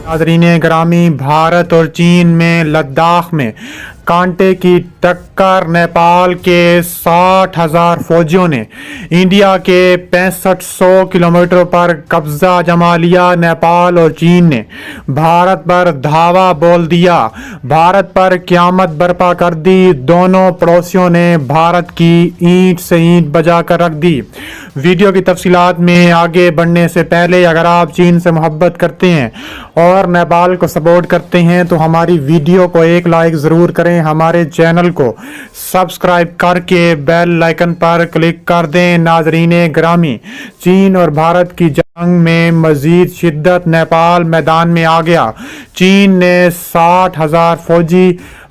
नाज़रीन ग्रामी, भारत और चीन में लद्दाख में कांटे की टक्कर। नेपाल के 60,000 फौजियों ने इंडिया के 6500 किलोमीटर पर कब्जा जमा लिया। नेपाल और चीन ने भारत पर धावा बोल दिया, भारत पर क़यामत बर्पा कर दी। दोनों पड़ोसियों ने भारत की ईंट से ईंट बजा कर रख दी। वीडियो की तफसीलात में आगे बढ़ने से पहले अगर आप चीन से मोहब्बत करते हैं और नेपाल को सपोर्ट करते हैं तो हमारी वीडियो को एक लाइक ज़रूर करें, हमारे चैनल को सब्सक्राइब करके बेल आइकन पर क्लिक कर दें। नाज़रीन ग्रामी, चीन और भारत की जंग में मजीद शिद्दत। नेपाल मैदान में आ गया। चीन ने 60,000 फौजी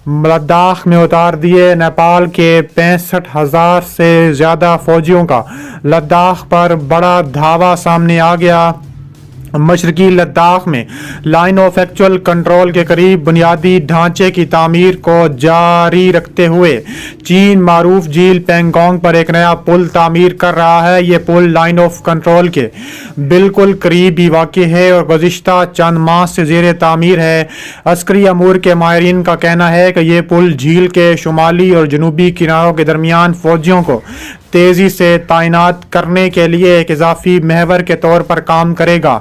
लद्दाख में उतार दिए। नेपाल के 65,000 से ज़्यादा फौजियों का लद्दाख पर बड़ा धावा सामने आ गया। मशरकी लद्दाख में लाइन ऑफ एक्चुअल कंट्रोल के करीब बुनियादी ढांचे की तामीर को जारी रखते हुए चीन मारूफ झील पेंगोंग पर एक नया पुल तामीर कर रहा है। ये पुल लाइन ऑफ कंट्रोल के बिल्कुल करीब ही वाक़ है और गुज़िश्ता चंद माह से ज़ेर तामीर है। अस्करी अमूर के माहिरीन का कहना है कि ये पुल झील के शुमाली और जनूबी किनारों के दरमियान फौजियों को तेज़ी से तैनात करने के लिए एक इजाफी महवर के तौर पर काम करेगा।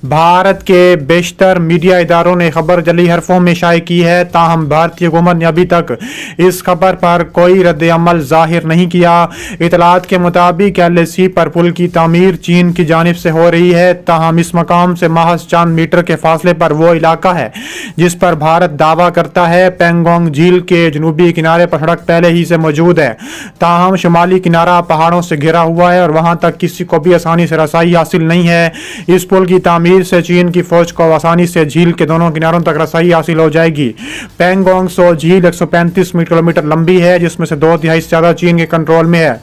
भारत के बेशतर मीडिया इदारों ने खबर जली हरफों में शाये की है, ताहम भारतीय हुकूमत ने अभी तक इस खबर पर कोई रद्द अमल जाहिर नहीं किया। इतलात के मुताबिक LAC पर पुल की तामीर चीन की जानिब से हो रही है, ताहम इस मकाम से महज चंद मीटर के फासले पर वो इलाका है जिस पर भारत दावा करता है। पेंगोंग झील के जनूबी किनारे पर सड़क पहले ही से मौजूद है, ताहम शुमाली किनारा पहाड़ों से घिरा हुआ है और वहां तक किसी को भी आसानी से रसाई हासिल नहीं है। इस पुल की तामीर से चीन की फौज को आसानी से झील के दोनों किनारों तक रसाई हासिल हो जाएगी। पेंगोंग सो झील 135 किलोमीटर लंबी है, जिसमें से 2/3 से ज्यादा चीन के कंट्रोल में है।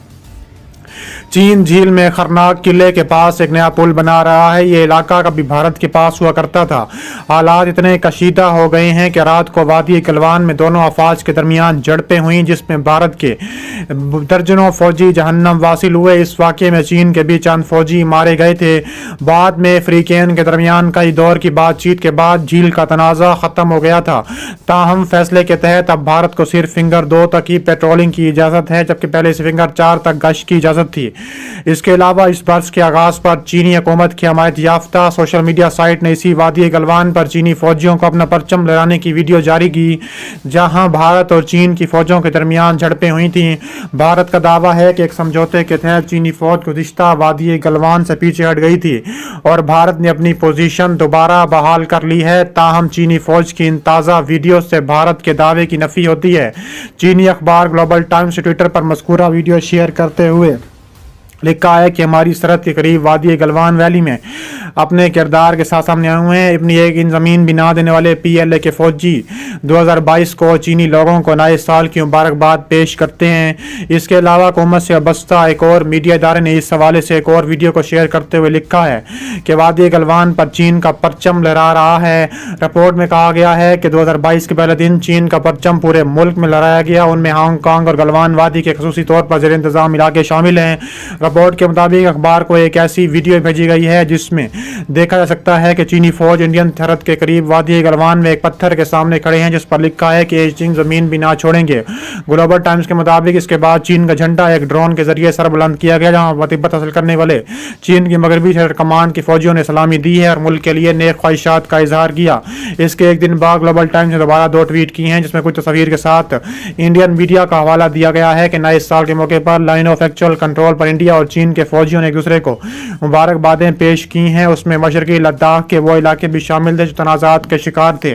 चीन झील में खरनाक किले के पास एक नया पुल बना रहा है। ये इलाका कभी भारत के पास हुआ करता था। हालात इतने कशीदा हो गए हैं कि रात को वादी गलवान में दोनों अफवाज के दरमियान झड़पें हुई, जिसमें भारत के दर्जनों फौजी जहन्नम वासिल हुए। इस वाक़े में चीन के भी चंद फौजी मारे गए थे। बाद में अफ्रीकन के दरमियान कई दौर की बातचीत के बाद झील का तनाज़ा ख़त्म हो गया था। ताहम फैसले के तहत अब भारत को सिर्फ फिंगर 2 तक ही पेट्रोलिंग की इजाज़त है, जबकि पहले से फिंगर 4 तक गश्त की इजाज़त थी। इसके अलावा इस बरस के आगाज पर चीनी हुकूमत की हमायत याफ्ता सोशल मीडिया साइट ने इसी वादी गलवान पर चीनी फौजियों को अपना परचम लहराने की वीडियो जारी की, जहां भारत और चीन की फौजों के दरमियान झड़पें हुई थीं। भारत का दावा है कि एक समझौते के तहत चीनी फौज गुज़िश्ता वादी गलवान से पीछे हट गई थी और भारत ने अपनी पोजीशन दोबारा बहाल कर ली है। ताहम चीनी फौज की इन ताज़ा वीडियो से भारत के दावे की नफी होती है। चीनी अखबार ग्लोबल टाइम्स ट्विटर पर मज़कूरा वीडियो शेयर करते हुए लिखा है कि हमारी सरहद के करीब वादी गलवान वैली में अपने किरदार के साथ सामने आए हुए हैं। अपनी एक इन ज़मीन भी ना देने वाले PLA के फौजी 2022 को चीनी लोगों को नए साल की मुबारकबाद पेश करते हैं। इसके अलावा हुकूमत से वाबस्ता एक और मीडिया इदारे ने इस हवाले से एक और वीडियो को शेयर करते हुए लिखा है कि वादी गलवान पर चीन का परचम लहरा रहा है। रिपोर्ट में कहा गया है कि 2022 के पहले दिन चीन का परचम पूरे मुल्क में लहराया गया। उनमें हांगकांग और गलवान वादी के खसूसी तौर पर ज़ेर इंतज़ाम इलाके शामिल हैं। रिपोर्ट के मुताबिक अखबार को एक ऐसी वीडियो भेजी गई है जिसमें देखा जा सकता है कि चीनी फौज इंडियन सरहद के करीब वादी गलवान में एक पत्थर के सामने खड़े हैं, जिस पर लिखा है कि चीन जमीन भी ना छोड़ेंगे। ग्लोबल टाइम्स के मुताबिक इसके बाद चीन का झंडा एक ड्रोन के जरिए सर बुलंद किया गया, जहां तिब्बत हासिल करने वाले चीन की मगरबी सरहद कमांड की फौजियों ने सलामी दी है और मुल्क के लिए नेक ख्वाहिशात का इजहार किया। इसके एक दिन बाद ग्लोबल टाइम्स ने दोबारा 2 ट्वीट की हैं, जिसमें कुछ तस्वीर के साथ इंडियन मीडिया का हवाला दिया गया है कि नए साल के मौके पर लाइन ऑफ एक्चुअल कंट्रोल पर इंडिया और चीन के फौजियों ने एक दूसरे को मुबारकबादें पेश की हैं। उसमें मशरकी लद्दाख के वो इलाके भी शामिल थे जो तनाज़ात के शिकार थे।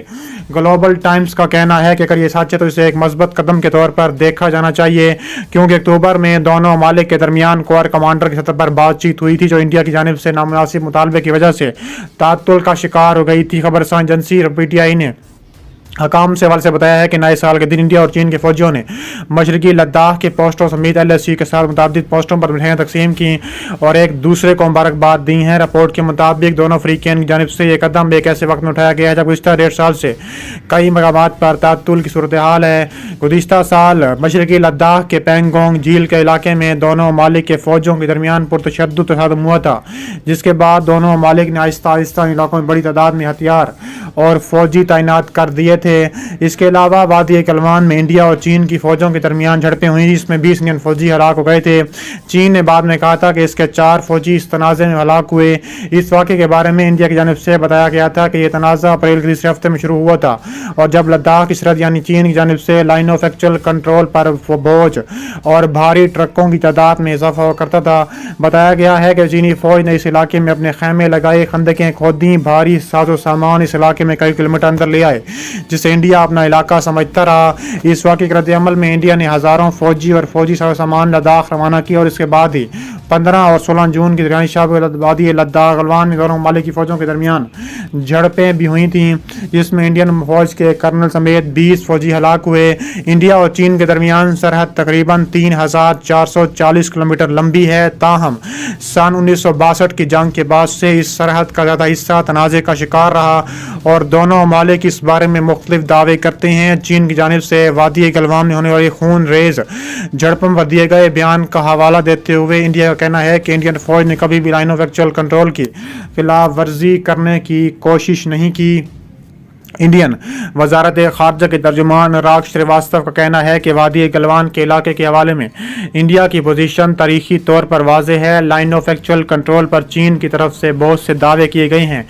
ग्लोबल टाइम्स का कहना है कि अगर ये सच है तो इसे एक मजबूत कदम के तौर पर देखा जाना चाहिए, क्योंकि अक्टूबर में दोनों ममालिक के दरमियान कोर कमांडर की सतह पर बातचीत हुई थी, जो इंडिया की जानिब से नामुनासिब मुतालबे की वजह से तातुल का शिकार हो गई थी। खबरसां एजेंसी PTI ने حکام سے حوالے سے بتایا ہے کہ نئے سال کے دن انڈیا اور چین کے فوجیوں نے مشرقی لداخ کے پوسٹوں سمیت LAC کے ساتھ متعدد پوسٹوں پر مٹھائیاں تقسیم کی اور ایک دوسرے کو مبارکباد دی ہیں۔ رپورٹ کے مطابق دونوں فریقین کی جانب سے یہ قدم ایک ایسے وقت میں اٹھایا گیا ہے جب گزشتہ 1.5 سال سے کئی مقامات پر تعطل کی صورتحال ہے۔ گزشتہ سال مشرقی لداخ کے پینگونگ جھیل کے علاقے میں دونوں ممالک کے فوجوں کے درمیان پرتشدد تصادم ہوا تھا، جس کے بعد دونوں ممالک نے آہستہ آہستہ ان علاقوں میں بڑی تعداد میں ہتھیار اور فوجی تعینات کر دیے تھے۔ اس کے علاوہ وادی گلوان میں انڈیا اور چین کی فوجوں کے درمیان جھڑپیں ہوئیں جس میں 20 انڈین فوجی ہلاک ہو گئے تھے۔ چین نے بعد میں کہا تھا کہ اس کے 4 فوجی اس تنازع میں ہلاک ہوئے۔ اس واقعے کے بارے میں انڈیا کی جانب سے بتایا گیا تھا کہ یہ تنازع اپریل کے تیسرے ہفتے میں شروع ہوا تھا اور جب لداخ کی سرحد یعنی چین کی جانب سے لائن آف ایکچوئل کنٹرول پر بوجھ اور بھاری ٹرکوں کی تعداد میں اضافہ ہوا کرتا تھا۔ بتایا گیا ہے کہ چینی فوج نے اس علاقے میں اپنے خیمے لگائے، خندقیں کھودیں، بھاری ساز و سامان اس علاقے میں کئی کلومیٹر اندر لے آئے جسے انڈیا اپنا علاقہ سمجھتا رہا۔ اس واقعے کے رد عمل میں انڈیا نے ہزاروں فوجی اور فوجی ساز و سامان لداخ روانہ کیا اور اس کے بعد ہی 15 اور 16 جون کی درمیانی شب وادی لداخ گلوان میں دونوں ممالک کی فوجوں کے درمیان جھڑپیں بھی ہوئی تھیں جس میں انڈین فوج کے کرنل سمیت 20 فوجی ہلاک ہوئے۔ انڈیا اور چین کے درمیان سرحد تقریباً 3440 کلومیٹر لمبی ہے، تاہم سن 1962 کی جنگ کے بعد سے اس سرحد کا زیادہ حصہ تنازع کا شکار رہا اور دونوں ممالک اس بارے میں مختلف دعوے کرتے ہیں۔ چین کی جانب سے وادی گلوان میں ہونے والی خون ریز جھڑپوں پر دیے گئے بیان کا حوالہ دیتے ہوئے انڈیا کا کہنا ہے کہ انڈین فوج نے کبھی بھی لائن آف ایکچوئل کنٹرول کی خلاف ورزی کرنے کی کوشش نہیں کی۔ انڈین وزارت خارجہ کے ترجمان انوراگ شریواستو کا کہنا ہے کہ وادی گلوان کے علاقے کے حوالے میں انڈیا کی پوزیشن تاریخی طور پر واضح ہے۔ لائن آف ایکچوئل کنٹرول پر چین کی طرف سے بہت سے دعوے کیے گئے ہیں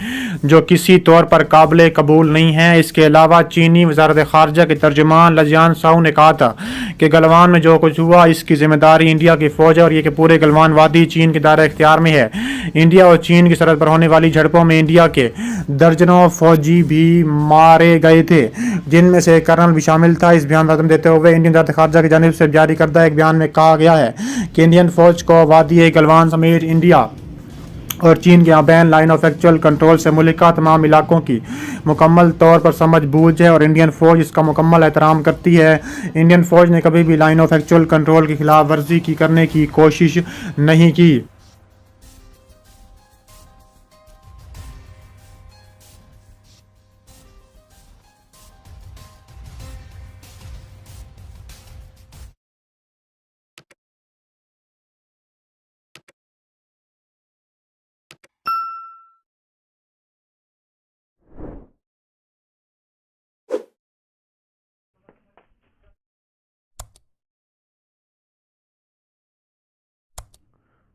جو کسی طور پر قابل قبول نہیں ہیں۔ اس کے علاوہ چینی وزارت خارجہ کے ترجمان لجیان ساؤ نے کہا تھا کہ گلوان میں جو کچھ ہوا اس کی ذمہ داری انڈیا کی فوج ہے اور یہ کہ پورے گلوان وادی چین کے دائرہ اختیار میں ہے۔ انڈیا اور چین کی سرحد پر ہونے والی جھڑپوں میں انڈیا کے درجنوں فوجی بھی مارے گئے تھے جن میں سے ایک کرنل بھی شامل تھا۔ اس بیان پر دیتے ہوئے انڈین وزارت خارجہ کی جانب سے جاری کردہ ایک بیان میں کہا گیا ہے کہ انڈین فوج کو وادی گلوان سمیت انڈیا اور چین کے مابین لائن آف ایکچوئل کنٹرول سے ملک کا تمام علاقوں کی مکمل طور پر سمجھ بوجھ ہے اور انڈین فوج اس کا مکمل احترام کرتی ہے۔ انڈین فوج نے کبھی بھی لائن آف ایکچوئل کنٹرول کی خلاف ورزی کرنے کی کوشش نہیں کی۔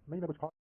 نہیں میں کچھ